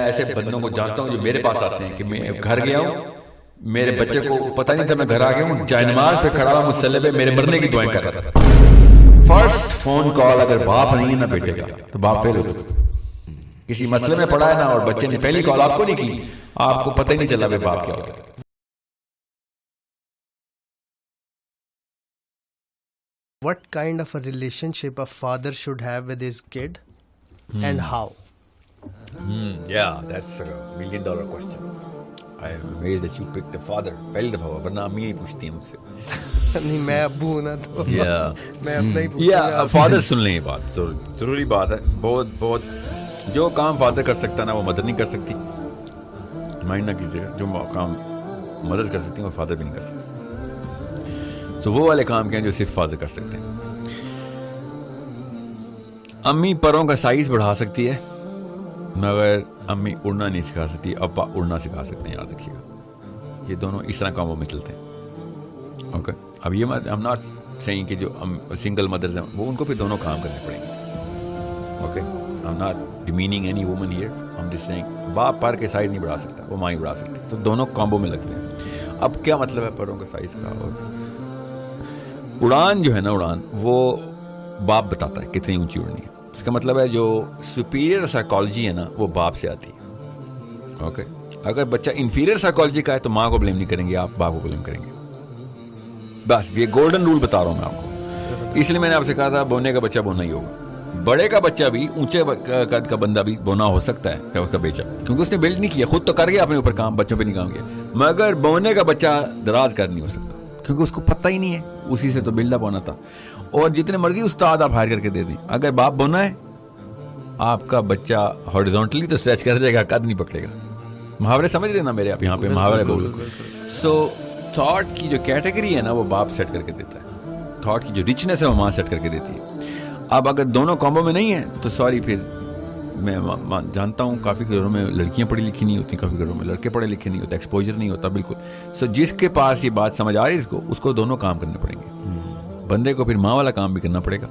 ایسے بندوں کو جانتا ہوں جو میرے پاس آتے ہیں کہ میں گھر گیا ہوں, میرے بچے کو پتہ نہیں تھا میں گھر آ گیا ہوں, جائے پہ کھڑا ہوا مصلی پہ میرے مرنے کی دعائیں کر رہا تھا. فرسٹ فون کال اگر باپ نہیں ہے نا بیٹے کا تو باپ فیل ہوتا. کسی مسئلے میں پڑا ہے نا اور بچے نے پہلی کال آپ کو نہیں کی, آپ کو پتہ ہی نہیں چلا باپ کیا ہوتا. What kind of a relationship a father should have with his kid and how? Yeah, that's $1 million question. I am amazed that you picked the father. پہلی دفعہ ورنہ امی ہی پوچھتی ہیں مجھ سے. نہیں میں ابو ہوں نا تو میں اپنا ہی پوچھوں گا. فادر سن لیں, یہ بات ضروری بات ہے. بہت بہت جو کام فادر کر سکتا ہے نا وہ مدر نہیں کر سکتی. مائنڈ نہ کیجیے گا, جو کام مدر کر سکتی ہیں وہ فادر بھی نہیں کر سکتی. تو وہ والے کام کیا ہیں جو صرف فادر کر سکتے ہیں. امی پروں کا سائز بڑھا سکتی ہے مگر امی اڑنا نہیں سکھا سکتی, ابا اڑنا سکھا سکتے ہیں, یاد رکھیے گا. یہ دونوں اس طرح کاموں میں چلتے ہیں. اوکے, اب یہ I'm not saying کہ جو سنگل مدرز ہیں وہ ان کو پھر دونوں کام کرنے پڑیں گے. Okay, I'm not demeaning any woman here. I'm just saying باپ پر کے سائز نہیں بڑھا سکتا, وہ ماں ہی بڑھا سکتی. تو دونوں کامبو میں لگتے ہیں. اب کیا مطلب ہے پروں کا سائز کا؟ اور اڑان جو ہے نا, اڑان وہ باپ بتاتا ہے کتنی اونچی اڑنی ہے. اس کا مطلب ہے جو سپیریئر سائیکالوجی ہے نا وہ باپ سے آتی ہے. اوکے, اگر بچہ انفیریئر سائیکالوجی کا ہے تو ماں کو بلیم نہیں کریں گے, آپ باپ کو بلیم کریں گے. بس یہ گولڈن رول بتا رہا ہوں میں آپ کو. اس لیے میں نے آپ سے کہا تھا بونے کا بچہ بونا ہی ہوگا. بڑے کا بچہ بھی, اونچے قد کا بندہ بھی بونا ہو سکتا ہے کہ اس کا بیچا, کیونکہ اس نے بلڈ نہیں کیا, خود تو کر گیا اپنے اوپر کام, بچوں پہ نہیں کام کیا. مگر بونے کا بچہ دراز کر نہیں ہو سکتا کیونکہ اس کو پتہ ہی نہیں ہے, اسی سے تو بلڈ اپ ہونا تھا. اور جتنے مرضی استاد آپ ہائر کر کے دے دیں, اگر باپ بونا ہے آپ کا بچہ ہاریزونٹلی تو اسٹریچ کر دے گا, قد نہیں پکڑے گا. محاورے سمجھ لینا میرے, آپ یہاں پہ محاورے بول. سو تھاٹ کی جو کیٹیگری ہے نا وہ باپ سیٹ کر کے دیتا ہے, تھاٹ کی جو ریچنس ہے وہ ماں سیٹ کر کے دیتی ہے. اب اگر دونوں کامبو میں نہیں ہے تو سوری, پھر میں جانتا ہوں کافی گھروں میں لڑکیاں پڑھی لکھی نہیں ہوتی, کافی گھروں میں لڑکے پڑھے لکھے نہیں ہوتے, ایکسپوجر نہیں ہوتا بالکل. سو جس کے پاس یہ بات سمجھ آ رہی ہے اس کو دونوں کام کرنے پڑیں گے. بندے کو پھر ماں والا کام بھی کرنا پڑے گا,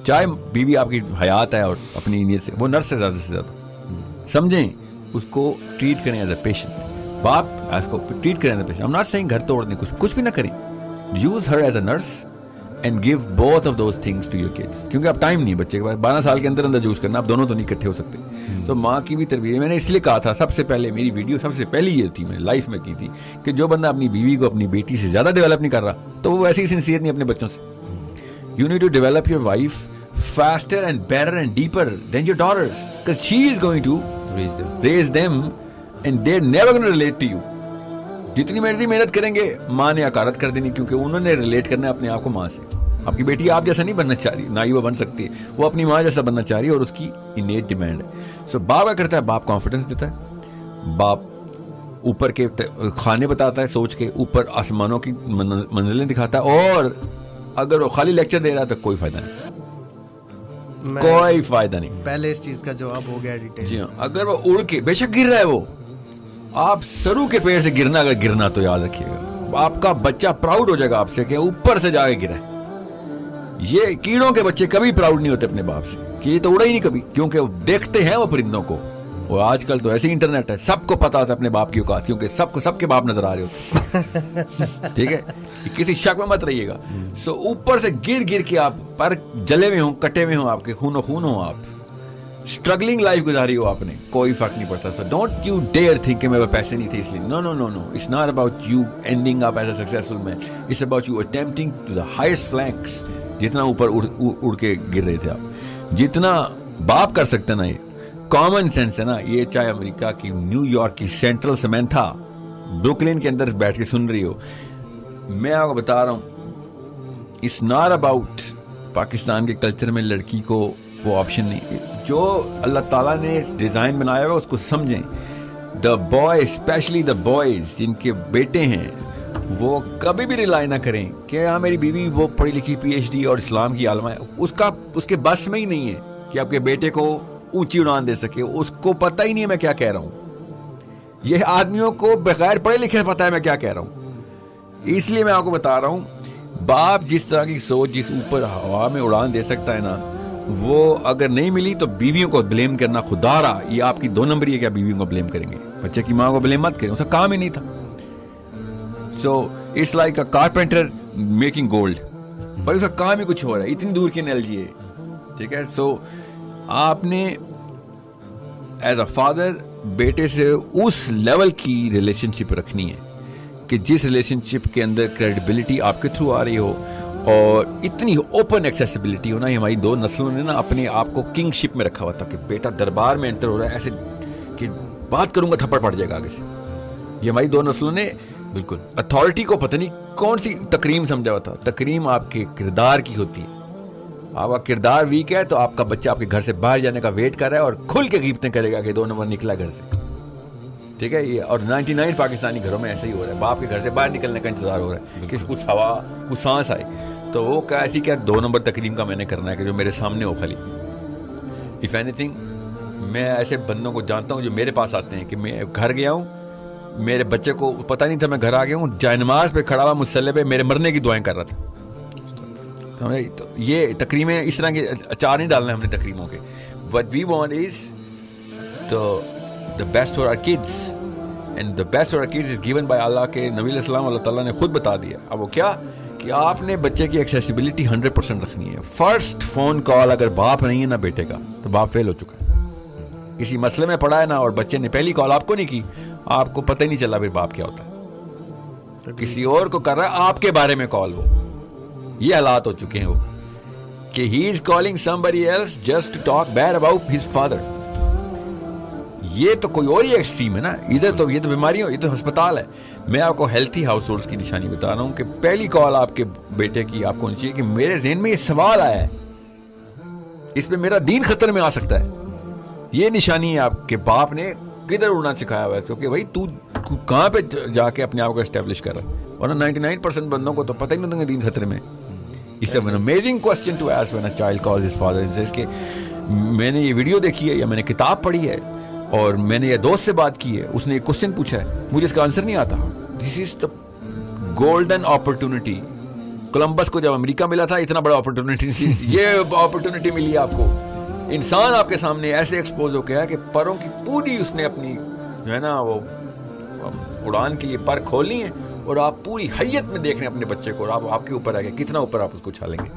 چاہے بیوی آپ کی حیات ہے اور اپنی نیت سے وہ نرس ہے زیادہ سے زیادہ, سمجھیں اس کو ٹریٹ کریں ایز اے پیشنٹ. باپ اس کو ٹریٹ کریں as a patient. I'm not saying گھر توڑ دیں, کچھ بھی نہ کریں. Use her as a nurse and give both of those things to your kids. کیونکہ اب ٹائم نہیں بچے کے پاس, 12 سال کے اندر یوز کرنا, اب دونوں تو نہیں اکٹھے ہو سکتے. تو ماں کی بھی تربیت, میں نے اس لیے کہا تھا سب سے پہلے میری ویڈیو سب سے پہلی یہ تھی میں لائف میں کی تھی کہ جو بندہ اپنی بیوی کو اپنی بیٹی سے زیادہ ڈیولپ نہیں کر رہا تو وہ ویسے ہی سنسیئر نہیں اپنے بچوں سے. You need to develop your wife faster and better and deeper than your daughters, because she is going to raise them and they're never going to relate to you. جتنی مرضی محنت کریں گے ماں نے حقارت کر دینی, کیونکہ انہوں نے ریلیٹ کرنا ہے اپنے آپ کو ماں سے. آپ کی بیٹی آپ جیسا نہیں بننا چاہ رہی, نہ ہی وہ بن سکتی ہے, وہ اپنی ماں جیسا بننا چاہ رہی ہے اور اس کی انیٹ ڈیمانڈ ہے. سو باپ کیا کرتا ہے, باپ کانفیڈنس دیتا ہے, باپ اوپر کے کھانے بتاتا ہے, سوچ کے اوپر آسمانوں کی منزلیں دکھاتا ہے. اور اگر وہ خالی لیکچر دے رہا ہے تو کوئی فائدہ نہیں, کوئی فائدہ نہیں. پہلے اس چیز کا جواب ہو گیا ڈیٹیل. جی ہاں, اگر وہ اڑ کے بے شک گر رہا ہے, وہ آپ سرو کے پیڑ سے گرنا, اگر گرنا تو یاد رکھیے گا آپ کا بچہ پراؤڈ ہو جائے گا آپ سے کہ اوپر سے جا کے گرا ہے. یہ کیڑوں کے بچے کبھی پراؤڈ نہیں ہوتے اپنے باپ سے کہ یہ تو اڑا ہی نہیں کبھی, کیونکہ وہ دیکھتے ہیں وہ پرندوں کو. اور آج کل تو ایسے انٹرنیٹ ہے, سب کو پتا ہوتا ہے اپنے باپ کی اوقات, کیونکہ سب کے باپ نظر آ رہے ہوتے. ٹھیک ہے, کسی شک میں مت رہیے گا. سو اوپر سے گر کے آپ پر جلے ہوئے ہوں, کٹے ہوئے ہوں, آپ کے خون ہوں, آپ اسٹرگلنگ لائف گزاری ہو آپ نے, کوئی فرق نہیں پڑتا. So don't you dare think کہ میرے پیسے نہیں تھے اس لیے. No, it's not about you ending up as a successful man, it's about you attempting to the highest flanks. جتنا اوپر اڑ کے گر رہے تھے آپ, جتنا باپ کر سکتے نا, یہ کامن سینس ہے نا. یہ چاہے امریکہ کی نیو یارک کی سینٹرل سیمنتھا بروکلین کے اندر بیٹھ کے سن رہی ہو, میں آپ کو بتا رہا ہوں اٹس ناٹ اباؤٹ پاکستان کے کلچر میں لڑکی کو وہ آپشن نہیں. جو اللہ تعالیٰ نے ڈیزائن بنایا ہوا اس کو سمجھیں. The boy, especially the boys جن کے بیٹے ہیں, وہ کبھی بھی ریلائی نہ کریں کہ ہاں میری بیوی وہ پڑھی لکھی PhD اور اسلام کی عالمہ ہے. اس کے بس میں ہی نہیں ہے کہ آپ کے بیٹے کو اونچی اڑان دے سکے. اس کو پتہ ہی نہیں ہے میں کیا کہہ رہا ہوں. یہ آدمیوں کو بغیر پڑھے لکھے پتہ ہے میں کیا کہہ رہا ہوں. اس لیے میں آپ کو بتا رہا ہوں, باپ جس طرح کی سوچ جس اوپر ہوا میں اڑان دے سکتا ہے نا, وہ اگر نہیں ملی تو بیویوں کو بلیم کرنا خدا رہا یہ آپ کی 2 نمبری ہے کہ آپ بیویوں کو بلیم کریں گے, بچے کی ماں کو بلیم مت کریں, اس کا کام ہی نہیں تھا. So it's like a carpenter making gold, بھائی اس کا کام ہی کچھ ہو رہا ہے, اتنی دور کی انالوجی ہے, ٹھیک ہے. سو آپ نے ایز اے فادر بیٹے سے اس لیول کی ریلیشن شپ رکھنی ہے کہ جس ریلیشن شپ کے اندر کریڈیبلٹی آپ کے تھرو آ رہی ہو اور اتنی اوپن ایکسیسیبلٹی ہو نا. یہ ہماری 2 نسلوں نے نا اپنے آپ کو کنگ شپ میں رکھا ہوا تھا کہ بیٹا دربار میں انٹر ہو رہا ہے ایسے کہ بات کروں گا تھپڑ پڑ جائے گا آگے سے. یہ ہماری 2 نسلوں نے بالکل اتھارٹی کو پتہ نہیں کون سی تکریم سمجھا ہوا تھا. تکریم آپ کے کردار کی ہوتی ہے. آپ کا کردار ویک ہے تو آپ کا بچہ آپ کے گھر سے باہر جانے کا ویٹ کر رہا ہے اور کھل کے غیبتیں کرے گا کہ 2 نمبر نکلا گھر سے, ٹھیک ہے. یہ اور 99 پاکستانی گھروں میں ایسا ہی ہو رہا ہے, باپ کے گھر سے باہر نکلنے کا انتظار ہو رہا ہے کہ کچھ ہوا کچھ سانس آئے تو وہ کیا ایسی کیا 2 نمبر تکریم کا میں نے کرنا ہے کہ جو میرے سامنے ہو خالی. اف اینی تھنگ میں ایسے بندوں کو جانتا ہوں جو میرے پاس آتے ہیں کہ میں گھر گیا ہوں, میرے بچے کو پتہ نہیں تھا میں گھر آ گیا ہوں, جائے نماز پہ کھڑا ہوا مصلی پہ میرے مرنے کی دعائیں کر رہا تھا. تو یہ تقریمیں اس طرح کے اچار نہیں ڈالنا ہے ہم نے تقریموں کے. What we want is the best for our kids and the best for our kids is given by Allah کے نبی علیہ السلام اللہ تعالیٰ نے خود بتا دیا. اب وہ کیا کہ آپ نے بچے کی ایکسیسیبلٹی 100% رکھنی ہے. فرسٹ فون کال اگر باپ نہیں ہے نا بیٹے کا تو باپ فیل ہو چکا ہے. کسی مسئلے میں پڑا ہے نا اور بچے نے پہلی کال آپ کو نہیں کی, آپ کو پتہ ہی نہیں چلا پھر باپ کیا ہوتا ہے. کسی اور کو کر رہا ہے آپ کے بارے میں کال, وہ یہ حالات ہو چکے ہیں وہ کہ he is calling somebody else just to talk bad about his father. یہ تو کوئی اور ہی ایکسٹریم ہے نا. ادھر تو یہ تو بیماریوں, یہ تو ہسپتال ہے. میں آپ کو ہیلتھی ہاؤس ہولڈس کی نشانی بتا رہا ہوں کہ پہلی کال آپ کے بیٹے کی آپ کو ہونی چاہیے کہ میرے ذہن میں یہ سوال آیا ہے, اس پہ میرا دین خطر میں آ سکتا ہے. یہ نشانی ہے آپ کے باپ نے کدھر اڑنا سکھایا ہوا ہے, کیونکہ بھائی تو کہاں پہ جا کے اپنے آپ کو اسٹیبلش کر رہا ہے. ورنہ 99% بندوں کو تو پتہ ہی نہیں ہوتا دین خطرے میں. It's an amazing question to ask when a child calls his father and says کہ میں نے یہ ویڈیو دیکھی ہے یا میں نے کتاب پڑھی ہے اور میں نے یہ دوست سے بات کی ہے, اس نے ایک کوسچن پوچھا ہے, مجھے اس کا آنسر نہیں آتا. دس از دا گولڈن اپرچونٹی. کولمبس کو جب امریکہ ملا تھا اتنا بڑا اپرچونٹی, یہ اپرچونٹی ملی آپ کو. انسان آپ کے سامنے ایسے ایکسپوز ہو گیا کہ پروں کی پوری اس نے اپنی جو ہے نا وہ اڑان کے لیے پر کھولنی ہے اور آپ پوری حیت میں دیکھ رہے ہیں اپنے بچے کو, اور آپ کے اوپر آ گئے کتنا اوپر آپ اس کو اچھالیں گے.